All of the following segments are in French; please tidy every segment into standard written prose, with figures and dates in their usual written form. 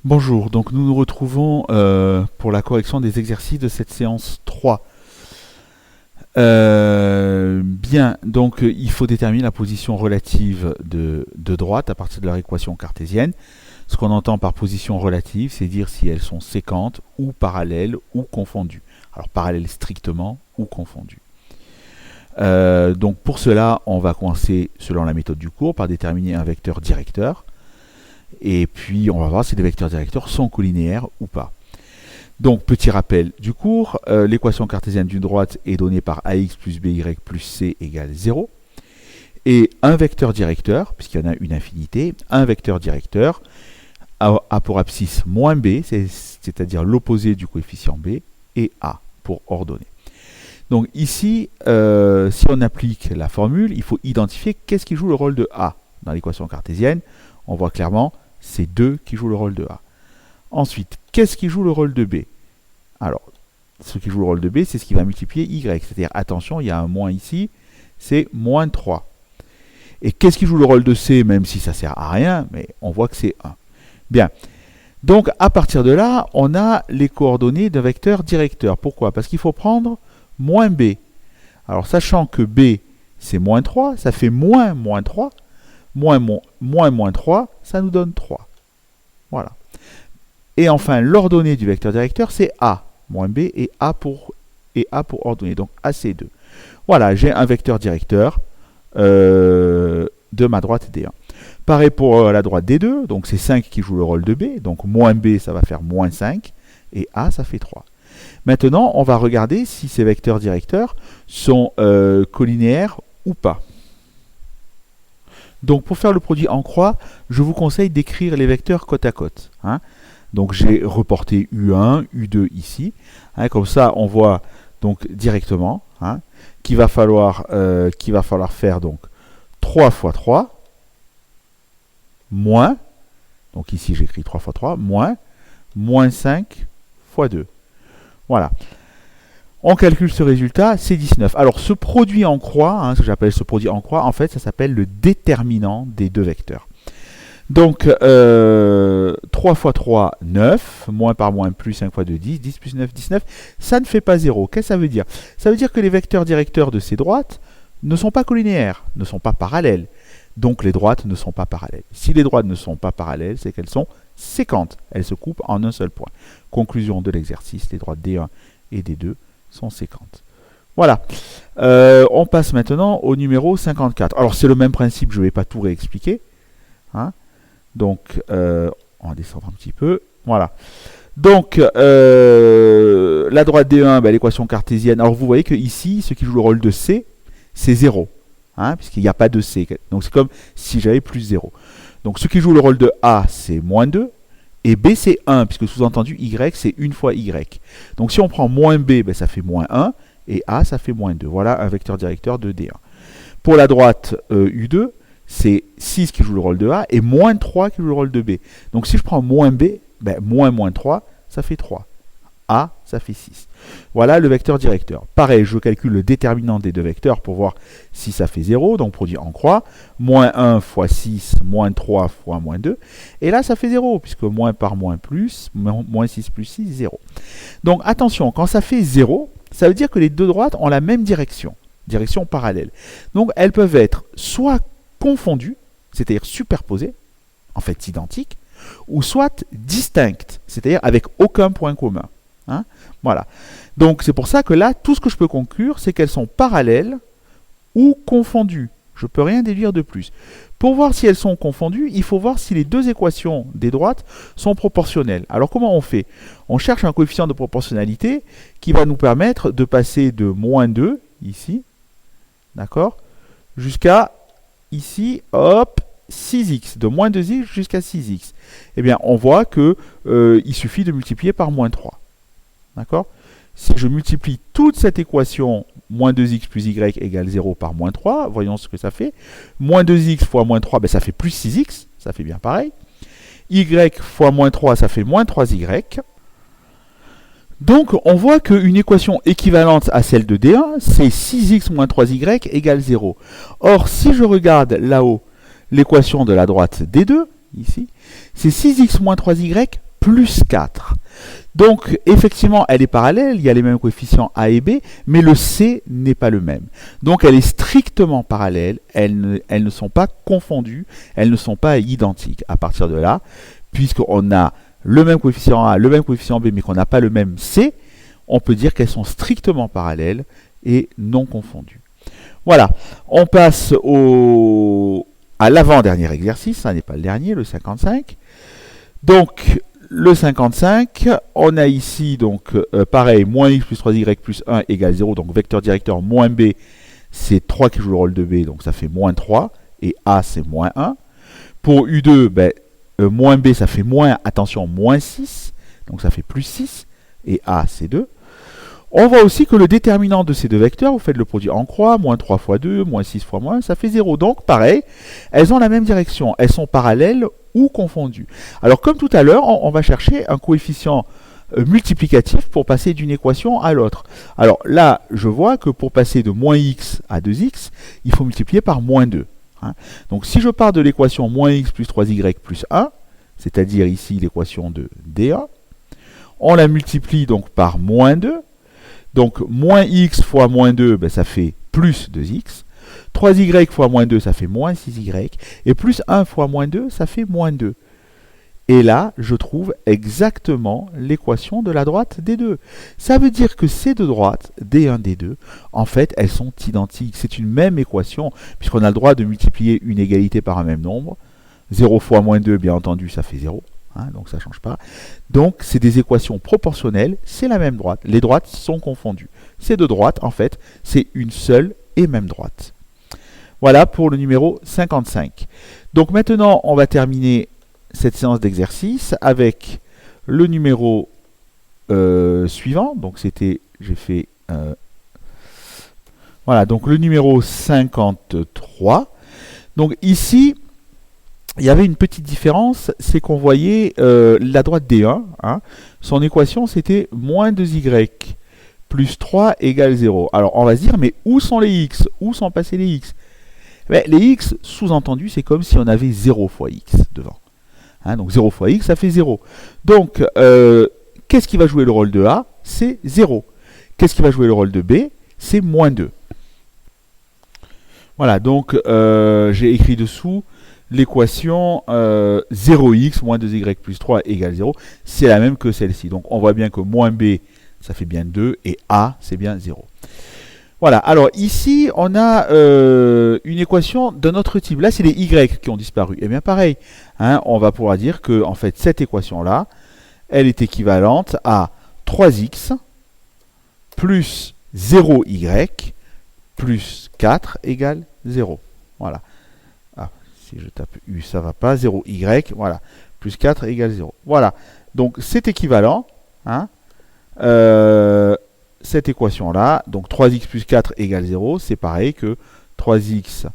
Bonjour, donc nous nous retrouvons pour la correction des exercices de cette séance 3. Bien, donc il faut déterminer la position relative de droite à partir de leur équation cartésienne. Ce qu'on entend par position relative, c'est dire si elles sont séquentes ou parallèles ou confondues. Alors parallèles strictement ou confondues. Donc pour cela, on va commencer selon la méthode du cours par déterminer un vecteur directeur. Et puis on va voir si les vecteurs directeurs sont collinéaires ou pas. Donc petit rappel du cours, l'équation cartésienne d'une droite est donnée par ax plus by plus c égale 0. Et un vecteur directeur, puisqu'il y en a une infinité, un vecteur directeur a pour abscisse moins b, c'est-à-dire l'opposé du coefficient b, et a pour ordonnée. Donc ici, si on applique la formule, il faut identifier qu'est-ce qui joue le rôle de a dans l'équation cartésienne. On voit clairement, c'est 2 qui joue le rôle de A. Ensuite, qu'est-ce qui joue le rôle de B? Alors, ce qui joue le rôle de B, c'est ce qui va multiplier Y. C'est-à-dire, attention, il y a un moins ici, c'est moins 3. Et qu'est-ce qui joue le rôle de C, même si ça ne sert à rien, mais on voit que c'est 1. Bien. Donc, à partir de là, on a les coordonnées d'un vecteur directeur. Pourquoi? Parce qu'il faut prendre moins B. Alors, sachant que B, c'est moins 3, ça fait moins 3. Moins 3, ça nous donne 3. Voilà. Et enfin, l'ordonnée du vecteur directeur, c'est A, moins B, et A pour ordonnée. Donc AC2. Voilà, j'ai un vecteur directeur de ma droite D1. Pareil pour la droite D2, donc c'est 5 qui joue le rôle de B. Donc moins B, ça va faire moins 5, et A, ça fait 3. Maintenant, on va regarder si ces vecteurs directeurs sont collinéaires ou pas. Donc pour faire le produit en croix, je vous conseille d'écrire les vecteurs côte à côte. Donc j'ai reporté U1, U2 ici. Comme ça, on voit donc directement qu'il va falloir faire donc 3 fois 3, moins, donc ici j'écris 3 fois 3, moins 5 fois 2. Voilà. On calcule ce résultat, c'est 19. Alors ce produit en croix, ce que j'appelle ce produit en croix, en fait ça s'appelle le déterminant des deux vecteurs. Donc 3 fois 3, 9, moins par moins plus 5 fois 2, 10, 10 plus 9, 19, ça ne fait pas 0. Qu'est-ce que ça veut dire? Ça veut dire que les vecteurs directeurs de ces droites ne sont pas collinéaires, ne sont pas parallèles. Donc les droites ne sont pas parallèles. Si les droites ne sont pas parallèles, c'est qu'elles sont séquentes. Elles se coupent en un seul point. Conclusion de l'exercice, les droites D1 et D2 sont séquentes. Voilà. On passe maintenant au numéro 54. Alors c'est le même principe, je ne vais pas tout réexpliquer. Donc on va descendre un petit peu. Voilà. Donc la droite D1, l'équation cartésienne. Alors vous voyez que ici, ce qui joue le rôle de C, c'est 0. Puisqu'il n'y a pas de C. Donc c'est comme si j'avais plus 0. Donc ce qui joue le rôle de A, c'est moins 2. Et B, c'est 1, puisque sous-entendu, Y, c'est 1 fois Y. Donc si on prend moins B, ça fait moins 1, et A, ça fait moins 2. Voilà un vecteur directeur de D1. Pour la droite U2, c'est 6 qui joue le rôle de A, et moins 3 qui joue le rôle de B. Donc si je prends moins B, moins 3, ça fait 3. A, ça fait 6. Voilà le vecteur directeur. Pareil, je calcule le déterminant des deux vecteurs pour voir si ça fait 0, donc produit en croix. Moins 1 fois 6, moins 3 fois moins 2. Et là, ça fait 0, puisque moins par moins plus, moins 6 plus 6, 0. Donc attention, quand ça fait 0, ça veut dire que les deux droites ont la même direction parallèle. Donc elles peuvent être soit confondues, c'est-à-dire superposées, en fait identiques, ou soit distinctes, c'est-à-dire avec aucun point commun. Voilà. Donc c'est pour ça que là, tout ce que je peux conclure, c'est qu'elles sont parallèles ou confondues. Je ne peux rien déduire de plus. Pour voir si elles sont confondues, il faut voir si les deux équations des droites sont proportionnelles. Alors comment on fait? On cherche un coefficient de proportionnalité qui va nous permettre de passer de moins 2, ici, d'accord, jusqu'à ici, hop, 6x, de moins 2x jusqu'à 6x. Eh bien, on voit qu'il suffit de multiplier par moins 3. D'accord? Si je multiplie toute cette équation, moins 2x plus y égale 0 par moins 3, voyons ce que ça fait. Moins 2x fois moins 3, ça fait plus 6x, ça fait bien pareil. Y fois moins 3, ça fait moins 3y. Donc, on voit qu'une équation équivalente à celle de D1, c'est 6x moins 3y égale 0. Or, si je regarde là-haut l'équation de la droite D2, ici, c'est 6x moins 3y plus 4. Donc, effectivement, elle est parallèle, il y a les mêmes coefficients A et B, mais le C n'est pas le même. Donc, elle est strictement parallèle, elles ne sont pas confondues, elles ne sont pas identiques. À partir de là, puisqu'on a le même coefficient A, le même coefficient B, mais qu'on n'a pas le même C, on peut dire qu'elles sont strictement parallèles et non confondues. Voilà, on passe à l'avant-dernier exercice, ça n'est pas le dernier, le 55. Donc, le 55, on a ici, donc, pareil, moins x plus 3y plus 1 égale 0, donc vecteur directeur moins b, c'est 3 qui joue le rôle de b, donc ça fait moins 3, et a c'est moins 1. Pour U2, ben, moins b ça fait moins, attention, moins 6, donc ça fait plus 6, et a c'est 2. On voit aussi que le déterminant de ces deux vecteurs, vous faites le produit en croix, moins 3 fois 2, moins 6 fois moins 1, ça fait 0. Donc, pareil, elles ont la même direction. Elles sont parallèles ou confondues. Alors, comme tout à l'heure, on va chercher un coefficient multiplicatif pour passer d'une équation à l'autre. Alors là, je vois que pour passer de moins x à 2x, il faut multiplier par moins 2. Hein. Donc, si je pars de l'équation moins x plus 3y plus 1, c'est-à-dire ici l'équation de D1, on la multiplie donc par moins 2. Donc, moins x fois moins 2, ben, ça fait plus 2x. 3y fois moins 2, ça fait moins 6y. Et plus 1 fois moins 2, ça fait moins 2. Et là, je trouve exactement l'équation de la droite des deux. Ça veut dire que ces deux droites, D1, D2, en fait, elles sont identiques. C'est une même équation, puisqu'on a le droit de multiplier une égalité par un même nombre. 0 fois moins 2, bien entendu, ça fait 0. Hein, donc ça ne change pas. Donc c'est des équations proportionnelles, c'est la même droite. Les droites sont confondues. Ces deux droites, en fait, c'est une seule et même droite. Voilà pour le numéro 55. Donc maintenant, on va terminer cette séance d'exercice avec le numéro suivant. Donc c'était, j'ai fait... voilà, donc le numéro 53. Donc ici... il y avait une petite différence, c'est qu'on voyait la droite D1, hein, son équation c'était moins 2y plus 3 égale 0. Alors on va se dire, mais où sont les x? Où sont passés les x? Ben, les x, sous-entendu, c'est comme si on avait 0 fois x devant. Hein, donc 0 fois x, ça fait 0. Donc, qu'est-ce qui va jouer le rôle de A? C'est 0. Qu'est-ce qui va jouer le rôle de B? C'est moins 2. Voilà, donc j'ai écrit dessous l'équation 0x moins 2y plus 3 égale 0, c'est la même que celle-ci. Donc on voit bien que moins b, ça fait bien 2, et a, c'est bien 0. Voilà, alors ici, on a une équation d'un autre type. Là, c'est les y qui ont disparu. Et bien pareil, hein, on va pouvoir dire que en fait, cette équation-là, elle est équivalente à 3x plus 0y plus 4 égale 0. Voilà. Si je tape U, ça ne va pas. 0y, voilà. Plus 4 égale 0. Voilà. Donc, c'est équivalent. Hein, cette équation-là. Donc, 3x plus 4 égale 0. C'est pareil que 3x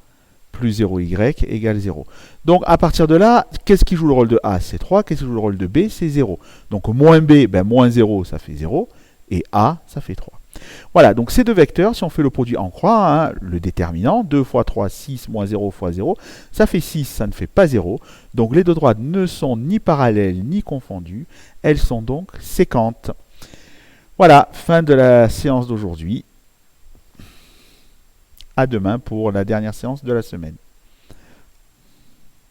plus 0y égale 0. Donc, à partir de là, qu'est-ce qui joue le rôle de A? C'est 3. Qu'est-ce qui joue le rôle de B? C'est 0. Donc, moins B, ben, moins 0, ça fait 0. Et A, ça fait 3. Voilà, donc ces deux vecteurs, si on fait le produit en croix, hein, le déterminant, 2 fois 3, 6, moins 0 fois 0, ça fait 6, ça ne fait pas 0. Donc les deux droites ne sont ni parallèles ni confondues, elles sont donc séquentes. Voilà, fin de la séance d'aujourd'hui. À demain pour la dernière séance de la semaine.